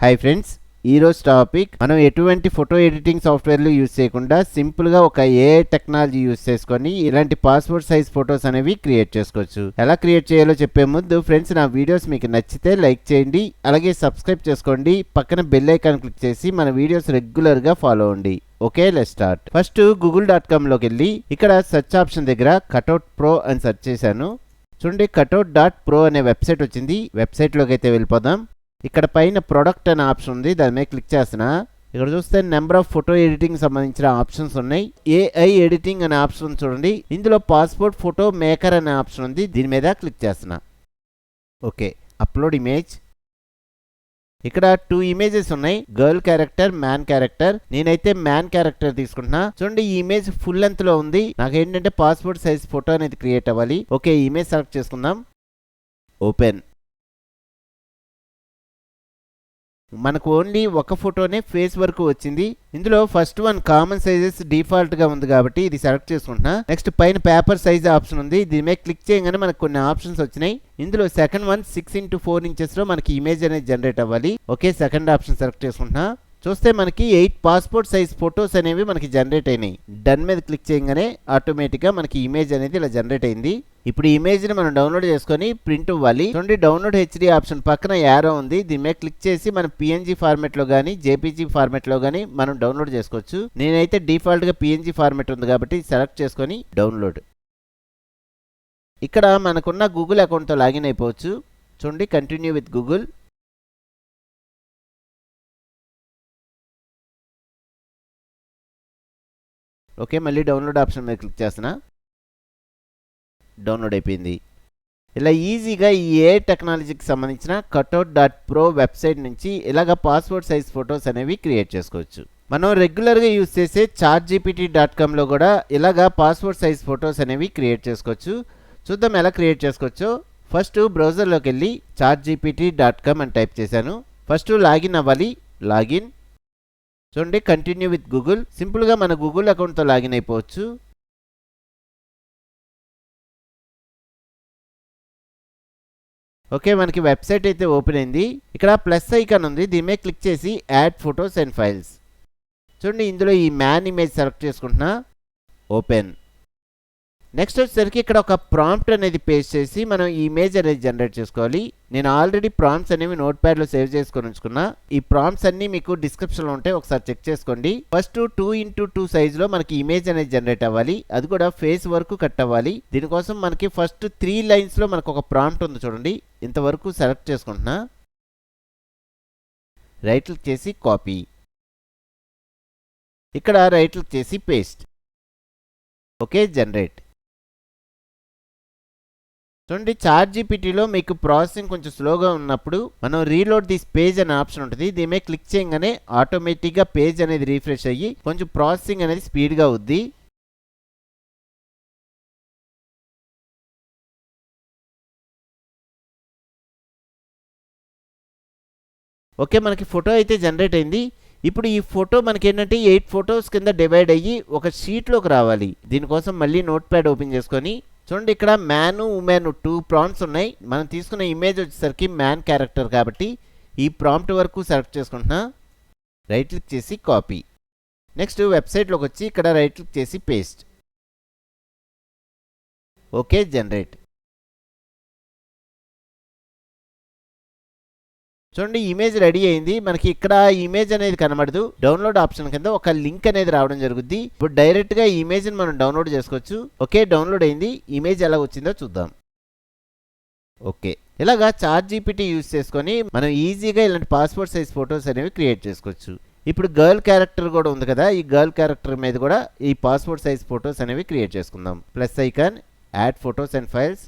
Hi friends, ఈరోజు topic మనం ఎటువంటి ఫోటో ఎడిటింగ్ సాఫ్ట్వేర్లు యూజ్ చేయకుండా సింపుల్గా ఒక ఏఐ టెక్నాలజీ యూజ్ చేసుకొని ఇలాంటి పాస్పోర్ట్ సైజ్ ఫొటోస్ అనేవి క్రియేట్ చేసుకోవచ్చు. ఎలా క్రియేట్ చేయాలో చెప్పే ముందు ఫ్రెండ్స్, నా వీడియోస్ మీకు నచ్చితే లైక్ చేయండి, అలాగే సబ్స్క్రైబ్ చేసుకోండి, పక్కన బెల్ ఐకాన్ క్లిక్ చేసి మన వీడియోస్ రెగ్యులర్గా ఫాలో అవ్వండి. Okay, let's start. ఫస్ట్ google.comలోకి వెళ్ళి ఇక్కడ సెర్చ్ ఆప్షన్ దగ్గర కటౌట్ ప్రో అని సెర్చ్ చేశాను. చూడండి, cutout.pro అనే వెబ్సైట్ వచ్చింది. వెబ్సైట్లోకి అయితే వెళ్ళిపోదాం. ఇక్కడ పైన ప్రొడక్ట్ అనే ఆప్షన్ ఉంది, దాని మీద క్లిక్ చేస్తున్నా. ఇక్కడ చూస్తే నెంబర్ ఆఫ్ ఫోటో ఎడిటింగ్ సంబంధించిన ఆప్షన్స్ ఉన్నాయి. ఏఐ ఎడిటింగ్ అనే ఆప్షన్ చూడండి, ఇందులో పాస్పోర్ట్ ఫోటో మేకర్ అనే ఆప్షన్ ఉంది, దీని మీద క్లిక్ చేస్తున్నా. Okay, upload image. ఇక్కడ 2 ఇమేజెస్ ఉన్నాయి, గర్ల్ క్యారెక్టర్, మ్యాన్ క్యారెక్టర్. నేనైతే మ్యాన్ క్యారెక్టర్ తీసుకుంటున్నా. చూడండి, ఈ ఇమేజ్ ఫుల్ లెంత్ లో ఉంది. నాకు ఏంటంటే పాస్పోర్ట్ సైజ్ ఫోటో అనేది క్రియేట్ అవ్వాలి. ఓకే, ఈ ఇమేజ్ సెలెక్ట్ చేసుకుందాం. ఓపెన్. మనకు ఓన్లీ ఒక ఫోటోనే ఫేస్ వరకు వచ్చింది. ఇందులో first one common sizes default గా ఉంది కాబట్టి ఇది సెలెక్ట్ చేసుకుంటున్నా. నెక్స్ట్ పైన పేపర్ సైజ్ ఆప్షన్ ఉంది, దీని మీద క్లిక్ చేయగానే మనకు కొన్ని ఆప్షన్స్ వచ్చినాయి. ఇందులో సెకండ్ వన్ 6x4 ఇంచెస్ లో మనకి ఇమేజ్ అనేది జనరేట్ అవ్వాలి. ఓకే, సెకండ్ ఆప్షన్ సెలెక్ట్ చేసుకుంటున్నా. చూస్తే మనకి 8 పాస్పోర్ట్ సైజ్ ఫొటోస్ అనేవి మనకి జనరేట్ అయినాయి. డన్ మీద క్లిక్ చేయగానే ఆటోమేటిక్గా మనకి ఇమేజ్ అనేది ఇలా జనరేట్ అయింది. ఇప్పుడు ఈ ఇమేజ్ని మనం డౌన్లోడ్ చేసుకొని ప్రింట్ ఇవ్వాలి. చూడండి, డౌన్లోడ్ హెచ్డి ఆప్షన్ పక్కన యారో ఉంది, దీని మీద క్లిక్ చేసి మనం పిఎన్జీ ఫార్మెట్లో కానీ జేపీజీ ఫార్మెట్లో కానీ మనం డౌన్లోడ్ చేసుకోవచ్చు. నేనైతే డిఫాల్ట్గా పిఎన్జీ ఫార్మెట్ ఉంది కాబట్టి సెలెక్ట్ చేసుకొని డౌన్లోడ్. ఇక్కడ మనకున్న గూగుల్ అకౌంట్తో లాగిన్ అయిపోవచ్చు. చూడండి, కంటిన్యూ విత్ గూగుల్. ఓకే, మళ్ళీ డౌన్లోడ్ ఆప్షన్ మీద క్లిక్ చేస్తున్నా. డౌన్లోడ్ అయిపోయింది. ఇలా ఈజీగా ఈ ఏ టెక్నాలజీకి సంబంధించిన cutout.pro వెబ్సైట్ నుంచి ఇలాగ పాస్పోర్ట్ సైజ్ ఫొటోస్ అనేవి క్రియేట్ చేసుకోవచ్చు. మనం రెగ్యులర్గా యూజ్ చేసే chartgpt.comలో కూడా ఇలాగ పాస్పోర్ట్ సైజ్ ఫొటోస్ అనేవి క్రియేట్ చేసుకోవచ్చు. చూద్దాం ఎలా క్రియేట్ చేసుకోవచ్చో. ఫస్ట్ బ్రౌజర్లోకి వెళ్ళి chartgpt.com అని టైప్ చేశాను. ఫస్ట్ లాగిన్ అవ్వాలి. లాగిన్. చూడండి, కంటిన్యూ విత్ గూగుల్. సింపుల్గా మన గూగుల్ అకౌంట్తో లాగిన్ అయిపోవచ్చు. ఓకే, మనకి వెబ్సైట్ అయితే ఓపెన్ అయింది. ఇక్కడ ప్లస్ ఐకాన్ ఉంది, దీని మీద క్లిక్ చేసి యాడ్ ఫొటోస్ అండ్ ఫైల్స్. చూడండి, ఇందులో ఈ మ్యాన్ ఇమేజ్ సెలెక్ట్ చేసుకుంటున్నా. ఓపెన్. నెక్స్ట్ వచ్చేసరికి ఇక్కడ ఒక ప్రాంప్ట్ అనేది పేస్ట్ చేసి మనం ఈ ఇమేజ్ అనేది జనరేట్ చేసుకోవాలి. నేను ఆల్రెడీ ప్రాంప్ట్స్ అనేవి నోట్ ప్యాడ్లో సేవ్ చేసుకొని ఉంచుకున్నా. ఈ ప్రాంప్ట్స్ అన్ని మీకు డిస్క్రిప్షన్లో ఉంటాయి, ఒకసారి చెక్ చేసుకోండి. ఫస్ట్ 2x2 సైజులో మనకి ఇమేజ్ అనేది జనరేట్ అవ్వాలి, అది కూడా ఫేస్ వరకు కట్ అవ్వాలి. దీనికోసం మనకి ఫస్ట్ 3 లైన్స్లో మనకు ఒక ప్రాంప్ట్ ఉంది చూడండి, ఇంతవరకు సెలెక్ట్ చేసుకుంటున్నా. రైట్ క్లిక్ చేసి కాపీ. ఇక్కడ రైట్ క్లిక్ చేసి పేస్ట్. Okay, generate. చూడండి, చాట్‌జీపీటీలో మీకు ప్రాసెసింగ్ కొంచెం స్లోగా ఉన్నప్పుడు మనం రీలోడ్ దిస్ పేజ్ అనే ఆప్షన్ ఉంటుంది, దీని మీద క్లిక్ చేయగానే ఆటోమేటిక్గా పేజ్ అనేది రీఫ్రెష్ అయ్యి కొంచెం ప్రాసెసింగ్ అనేది స్పీడ్గా అవుద్ది. ఓకే, మనకి ఫోటో అయితే జనరేట్ అయింది. ఇప్పుడు ఈ ఫోటో మనకి ఏంటంటే 8 ఫొటోస్ కింద డివైడ్ అయ్యి ఒక షీట్లోకి రావాలి. దీనికోసం మళ్ళీ నోట్ ప్యాడ్ ఓపెన్ చేసుకొని చూడండి, ఇక్కడ మ్యాన్, ఉమెన్ 2 ప్రాంప్ట్స్ ఉన్నాయి. మనం తీసుకున్న ఇమేజ్ వచ్చేసరికి మ్యాన్ క్యారెక్టర్ కాబట్టి ఈ ప్రాంప్ట్ వరకు సెలెక్ట్ చేసుకుంటున్నా. రైట్ క్లిక్ చేసి కాపీ. నెక్స్ట్ వెబ్సైట్లోకి వచ్చి ఇక్కడ రైట్ క్లిక్ చేసి పేస్ట్. Okay, generate. చూడండి, ఇమేజ్ రెడీ అయింది. మనకి ఇక్కడ ఇమేజ్ అనేది కనబడదు, డౌన్లోడ్ ఆప్షన్ కింద ఒక లింక్ అనేది రావడం జరుగుద్ది. ఇప్పుడు డైరెక్ట్గా ఈ ఇమేజ్ని మనం డౌన్లోడ్ చేసుకోవచ్చు. ఓకే, డౌన్లోడ్ అయింది. ఇమేజ్ ఎలా వచ్చిందో చూద్దాం. ఓకే, ఇలాగా చాట్‌జీపీటీ యూజ్ చేసుకొని మనం ఈజీగా ఇలాంటి పాస్పోర్ట్ సైజ్ ఫొటోస్ అనేవి క్రియేట్ చేసుకోవచ్చు. ఇప్పుడు గర్ల్ క్యారెక్టర్ కూడా ఉంది కదా, ఈ గర్ల్ క్యారెక్టర్ మీద కూడా ఈ పాస్పోర్ట్ సైజ్ ఫొటోస్ అనేవి క్రియేట్ చేసుకుందాం. Plus icon, add photos and files.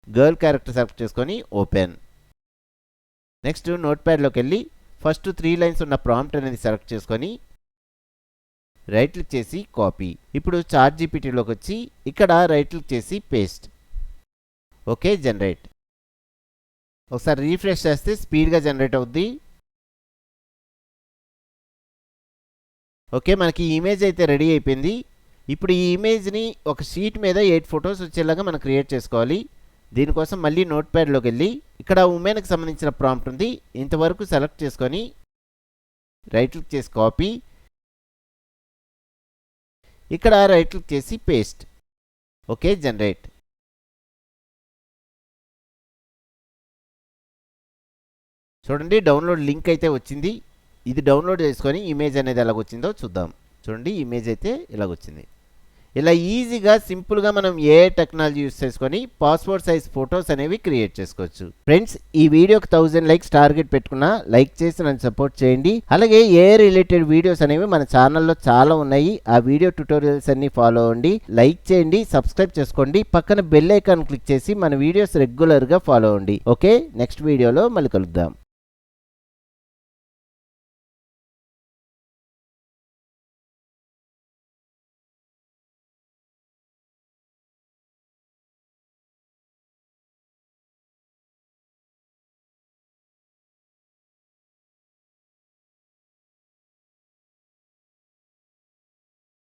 Girl character select చేసుకొని ఓపెన్. నెక్స్ట్ నోట్ ప్యాడ్లోకి వెళ్ళి ఫస్ట్ 3 లైన్స్ ఉన్న ప్రాంప్ట్ అనేది సెలెక్ట్ చేసుకొని రైట్ క్లిక్ చేసి కాపీ. ఇప్పుడు చాట్‌జీపీటీలోకి వచ్చి ఇక్కడ రైట్ క్లిక్ చేసి పేస్ట్. Okay, generate. ఒకసారి రీఫ్రెష్ చేస్తే స్పీడ్గా జనరేట్ అవుద్ది. ఓకే, మనకి ఈ ఇమేజ్ అయితే రెడీ అయిపోయింది. ఇప్పుడు ఈ ఇమేజ్ని ఒక షీట్ మీద 8 ఫొటోస్ వచ్చేలాగా మనం క్రియేట్ చేసుకోవాలి. దీనికోసం మళ్ళీ నోట్ ప్యాడ్లోకి వెళ్ళి ఇక్కడ ఉమెన్కి సంబంధించిన ప్రాంప్ట్ ఉంది, ఇంతవరకు సెలెక్ట్ చేసుకొని రైట్ క్లిక్ చేసి కాపీ, ఇక్కడ రైట్ క్లిక్ చేసి పేస్ట్. Okay, generate. చూడండి డౌన్లోడ్ లింక్ అయితే వచ్చింది. ఇది డౌన్లోడ్ చేసుకొని ఇమేజ్ అనేది ఎలాగొచ్చిందో చూద్దాం. చూడండి ఇమేజ్ అయితే ఇలాగొచ్చింది. ఇలా ఈజీగా సింపుల్గా మనం ఏ టెక్నాలజీ యూస్ చేసుకొని పాస్పోర్ట్ సైజ్ ఫొటోస్ అనేవి క్రియేట్ చేసుకోవచ్చు. ఫ్రెండ్స్, ఈ వీడియోకి 1000 లైక్స్ టార్గెట్ పెట్టుకున్నా లైక్ చేసి నన్ను సపోర్ట్ చేయండి. అలాగే ఏ రిలేటెడ్ వీడియోస్ అనేవి మన ఛానల్లో చాలా ఉన్నాయి, ఆ వీడియో ట్యుటోరియల్స్ అన్ని ఫాలో అవ్వండి, లైక్ చేయండి, సబ్స్క్రైబ్ చేసుకోండి, పక్కన బెల్ ఐకాన్ క్లిక్ చేసి మన వీడియోస్ రెగ్యులర్గా ఫాలో అవ్వండి. ఓకే, నెక్స్ట్ వీడియోలో మళ్ళీ కలుద్దాం.